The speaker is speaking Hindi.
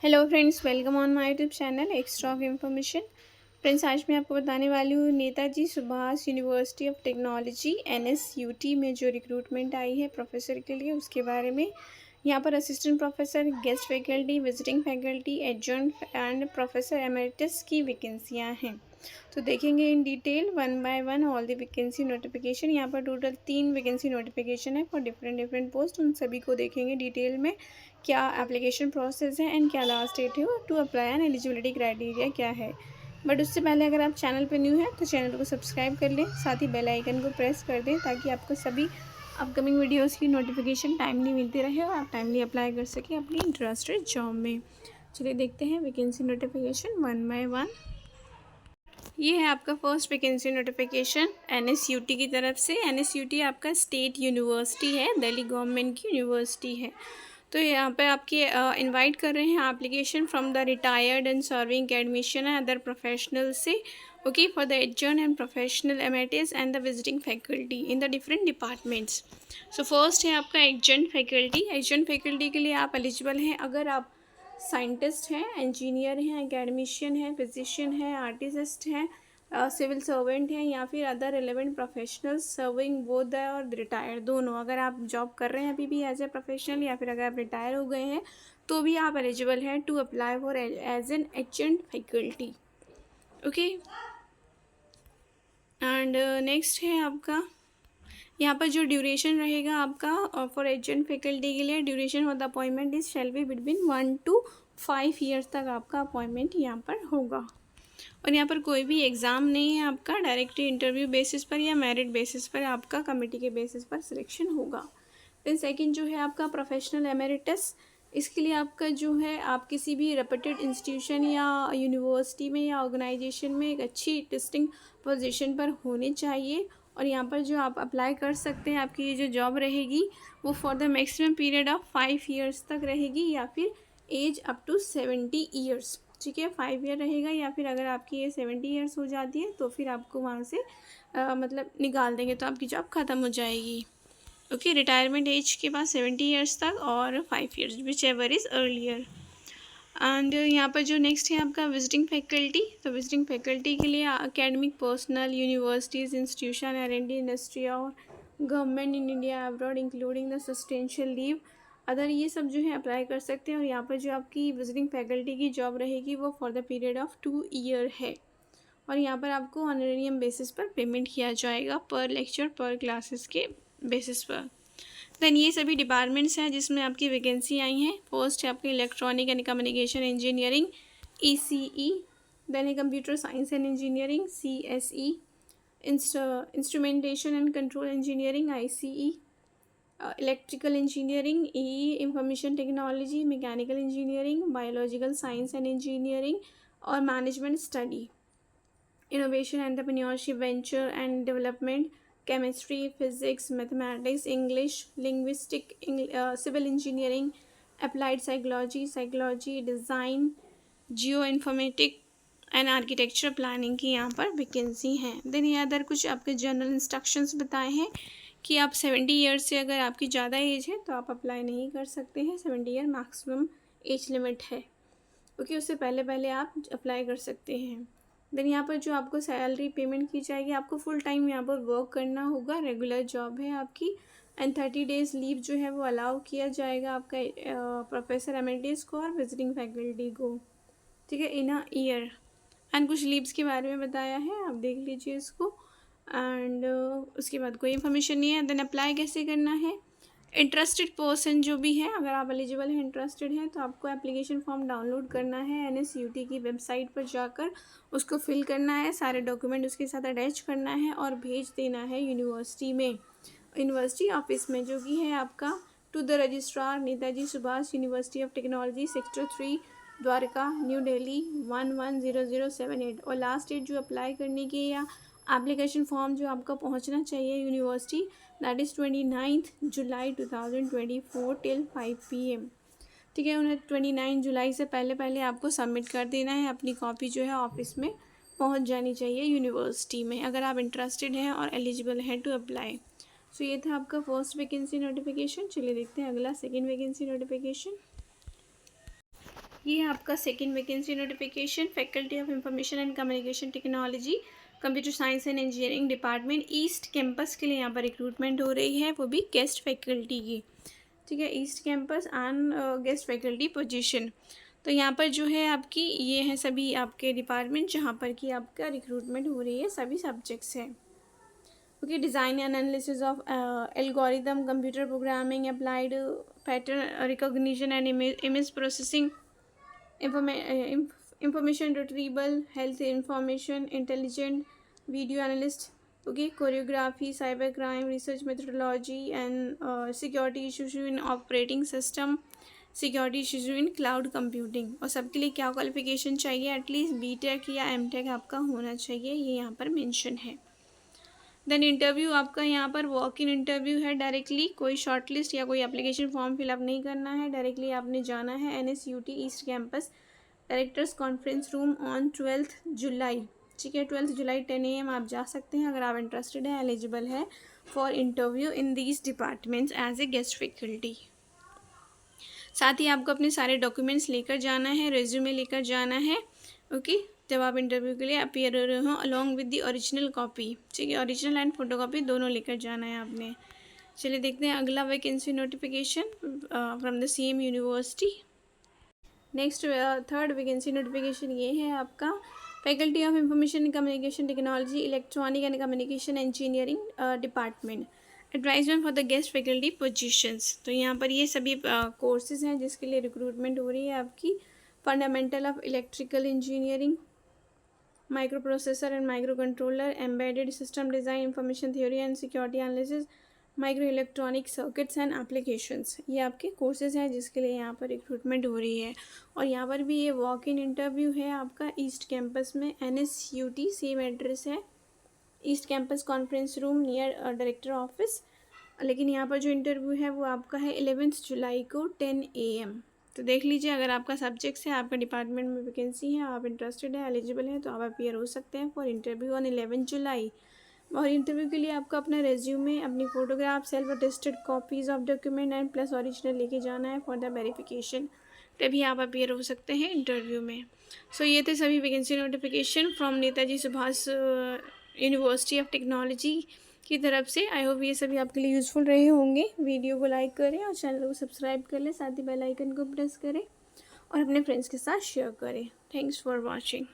Hello friends, welcome on my YouTube channel extra off information. Friends, आज मैं आपको बताने वाली हूँ Netaji Subhash university of technology NSUT में जो रिक्रूटमेंट आई है प्रोफेसर के लिए, उसके बारे में। यहाँ पर assistant professor, guest faculty, visiting faculty, adjoint and professor emeritus की वैकेंसियाँ हैं। तो देखेंगे in detail one by one all the vacancy notification. यहाँ पर टोटल 3 वैकेंसी नोटिफिकेशन है फॉर डिफरेंट पोस्ट। उन सभी को देखेंगे डिटेल में, क्या एप्लीकेशन प्रोसेस है एंड क्या लास्ट डेट है to apply and eligibility criteria क्या है। बट उससे पहले अगर आप चैनल पर न्यू हैं तो चैनल को सब्सक्राइब कर लें, साथ ही बेल आइकन को प्रेस कर दें ताकि आपको सभी अपकमिंग वीडियोस की नोटिफिकेशन टाइमली मिलती रहे और आप टाइमली अप्लाई कर सकें अपनी इंटरेस्टेड जॉब में। चलिए देखते हैं vacancy notification one by one. ये है आपका फर्स्ट वैकेंसी नोटिफिकेशन NSUT की तरफ से। NSUT आपका स्टेट यूनिवर्सिटी है, दिल्ली गवर्नमेंट की यूनिवर्सिटी है। तो यहाँ पर आपके इनवाइट कर रहे हैं application from the retired and serving admission and other professional से, okay, for the adjoin and professional emeritus and the visiting faculty in the different departments. So first है आपका एडजॉइंट फैकल्टी। एडजॉइंट फैकल्टी के लिए आप एलिजिबल हैं अगर आप साइंटिस्ट हैं, इंजीनियर हैं, एकेडमिशियन हैं, फिजिशियन हैं, आर्टिस्ट हैं, सिविल सर्वेंट हैं या फिर other relevant professionals serving both the और रिटायर दोनों। अगर आप जॉब कर रहे हैं अभी भी एज ए प्रोफेशनल या फिर अगर आप रिटायर हो गए हैं तो भी आप एलिजिबल हैं to apply for as an adjunct faculty, okay. And next है आपका यहाँ पर जो ड्यूरेशन रहेगा आपका फॉर एडजंट फैकल्टी के लिए, duration for the appointment is shall be between 1 to 5 years तक आपका अपॉइंटमेंट यहाँ पर होगा। और यहाँ पर कोई भी एग्ज़ाम नहीं है आपका, डायरेक्ट इंटरव्यू बेसिस पर या मेरिट बेसिस पर आपका कमेटी के बेसिस पर सिलेक्शन होगा। फिर सेकंड जो है आपका प्रोफेशनल एमेरिटस। इसके लिए आपका जो है आप किसी भी रेपुटेड इंस्टीट्यूशन या यूनिवर्सिटी में या ऑर्गेनाइजेशन में एक अच्छी डिस्टिंक्ट पोजीशन पर होने चाहिए। और यहाँ पर जो आप अप्लाई कर सकते हैं, आपकी ये जो जॉब रहेगी वो for the maximum period of 5 years तक रहेगी या फिर एज अप टू 70 ईयर्स, ठीक है। 5 ईयर रहेगा या फिर अगर आपकी एज 70 ईयर्स हो जाती है तो फिर आपको वहाँ से मतलब निकाल देंगे, तो आपकी जॉब ख़त्म हो जाएगी, ओके। रिटायरमेंट एज के बाद 70 ईयर्स तक और 5 years whichever is earlier. And यहाँ पर जो नेक्स्ट है आपका विजिटिंग फैकल्टी। तो विजिटिंग फैकल्टी के लिए academic personal, universities, institution, R&D industry और government in India abroad including the substantial leave other, ये सब जो है अप्लाई कर सकते हैं। और यहाँ पर जो आपकी विजिटिंग फैकल्टी की जॉब रहेगी वो for the period of 2 year है। और यहाँ पर आपको ऑनरेरियम बेसिस पर पेमेंट किया जाएगा पर लेक्चर पर क्लासेस के बेसिस पर। देन ये सभी डिपार्टमेंट्स हैं जिसमें आपकी वैकेंसी आई हैं। फर्स्ट है आपकी electronic and communication engineering ECE, then है computer science and engineering CSE, instrumentation and control engineering ICE, electrical engineering EE, information technology, mechanical engineering, biological science and engineering और management study, innovation entrepreneurship, venture and development, chemistry, physics, mathematics, English, linguistic, civil engineering, applied psychology, design, geo informatic and architecture planning की यहाँ पर वैकेंसी हैं। देन ये अदर कुछ आपके जनरल इंस्ट्रक्शंस बताए हैं कि आप 70 ईयर्स से अगर आपकी ज़्यादा एज है तो आप अप्लाई नहीं कर सकते हैं। 70 ईयर मैक्सिमम एज लिमिट है, ओके। उससे पहले आप अप्लाई कर सकते हैं। देन यहाँ पर जो आपको सैलरी पेमेंट की जाएगी, आपको फुल टाइम यहाँ पर वर्क करना होगा, रेगुलर जॉब है आपकी। एंड 30 डेज़ लीव जो है वो अलाउ किया जाएगा आपका प्रोफेसर एमेरिटस को और विजिटिंग फैकल्टी को, ठीक है, इन अ ईयर। एंड कुछ लीव्स के बारे में बताया है, आप देख लीजिए इसको। एंड उसके बाद कोई इन्फॉर्मेशन नहीं है। देन अप्लाई कैसे करना है। इंटरेस्टेड पर्सन जो भी है, अगर आप एलिजिबल हैं, इंटरेस्टेड हैं, तो आपको एप्लीकेशन फॉर्म डाउनलोड करना है NSUT की वेबसाइट पर जाकर, उसको फिल करना है, सारे डॉक्यूमेंट उसके साथ अटैच करना है और भेज देना है यूनिवर्सिटी में, यूनिवर्सिटी ऑफिस में, जो कि है आपका to the registrar Netaji Subhash university of technology, sector 3, Dwarka, new Delhi 110078। और लास्ट डेट जो अप्लाई करने की या एप्लीकेशन फॉर्म जो आपका पहुंचना चाहिए university, that is 29 July 2024 till 5 PM, ठीक है। उन्हें 29 जुलाई से पहले आपको सबमिट कर देना है। अपनी कॉपी जो है ऑफिस में पहुंच जानी चाहिए यूनिवर्सिटी में, अगर आप इंटरेस्टेड हैं और एलिजिबल हैं टू अप्लाई। सो ये था आपका फर्स्ट वैकेंसी नोटिफिकेशन। चलिए देखते हैं अगला सेकेंड वैकेंसी नोटिफिकेशन। ये है आपका second vacancy notification, faculty of information and communication technology, computer science and engineering department, east campus के लिए यहाँ पर रिक्रूटमेंट हो रही है, वो भी गेस्ट फैकल्टी की। ठीक है, east campus and guest faculty position. तो यहाँ पर जो है आपकी ये है सभी आपके डिपार्टमेंट जहाँ पर कि आपका रिक्रूटमेंट हो रही है, सभी सब्जेक्ट्स हैं। Okay, design and analysis of algorithm, computer programming, applied pattern recognition and image processing, information retrieval, health information intelligent, video analyst, okay, choreography, cyber crime research methodology and security issues in operating system, security issues in cloud computing. और सबके लिए क्या क्वालिफिकेशन चाहिए, एटलीस्ट बीटेक या एमटेक आपका होना चाहिए, ये यहाँ पर मेंशन है। देन इंटरव्यू आपका यहाँ पर वॉक इन इंटरव्यू है डायरेक्टली, कोई शॉर्टलिस्ट या कोई एप्लीकेशन फॉर्म फिलअप नहीं करना है, डायरेक्टली आपने जाना है NSUT east campus directors conference room on 12 जुलाई। ठीक है, 12 जुलाई 10 AM आप जा सकते हैं अगर आप इंटरेस्टेड हैं, एलिजिबल है for interview in these departments as a guest faculty. साथ ही आपको अपने सारे डॉक्यूमेंट्स लेकर जाना है, रेज्यूमे लेकर जाना है, ओके, जब आप इंटरव्यू के लिए अपीयर हो रहे हो, along with the original copy. ठीक है, ओरिजिनल एंड फोटो कॉपी दोनों लेकर जाना है आपने। चलिए देखते हैं अगला vacancy notification from the same university. Next third vacancy notification ये है आपका faculty of information and communication technology, electronic and communication engineering department, advisement for the guest faculty positions. तो यहाँ पर ये सभी कोर्सेज हैं जिसके लिए रिक्रूटमेंट हो रही है आपकी। Fundamental of electrical engineering, micro processor and micro controller, embedded system design, information theory and security analysis, micro electronic circuits and applications, ये आपके कोर्सेज हैं जिसके लिए यहाँ पर रिक्रूटमेंट हो रही है। और यहाँ पर भी ये वॉक इन इंटरव्यू है आपका ईस्ट कैंपस में, NSUT सेम एड्रेस है, east campus conference room near director office. लेकिन यहाँ पर जो इंटरव्यू है वो आपका है 11 जुलाई को 10 AM। तो देख लीजिए अगर आपका सब्जेक्ट्स है, आपका डिपार्टमेंट में वैकेंसी है, आप इंटरेस्टेड है, एलिजिबल है, तो आप अपीयर हो सकते हैं फॉर इंटरव्यू ऑन 11 जुलाई। और इंटरव्यू के लिए आपको अपना रेज्यूमे, अपनी photograph, self attested copies of document and plus original लेके जाना है फॉर द वेरिफिकेशन, तभी आप अपीयर हो सकते हैं इंटरव्यू में। सो ये थे सभी vacancy notification from Netaji Subhash university of technology की तरफ से। आई होप ये सभी आपके लिए यूज़फुल रहे होंगे। वीडियो को लाइक करें और चैनल को सब्सक्राइब कर लें, साथ ही बेल आइकन को प्रेस करें और अपने फ्रेंड्स के साथ शेयर करें। Thanks for watching.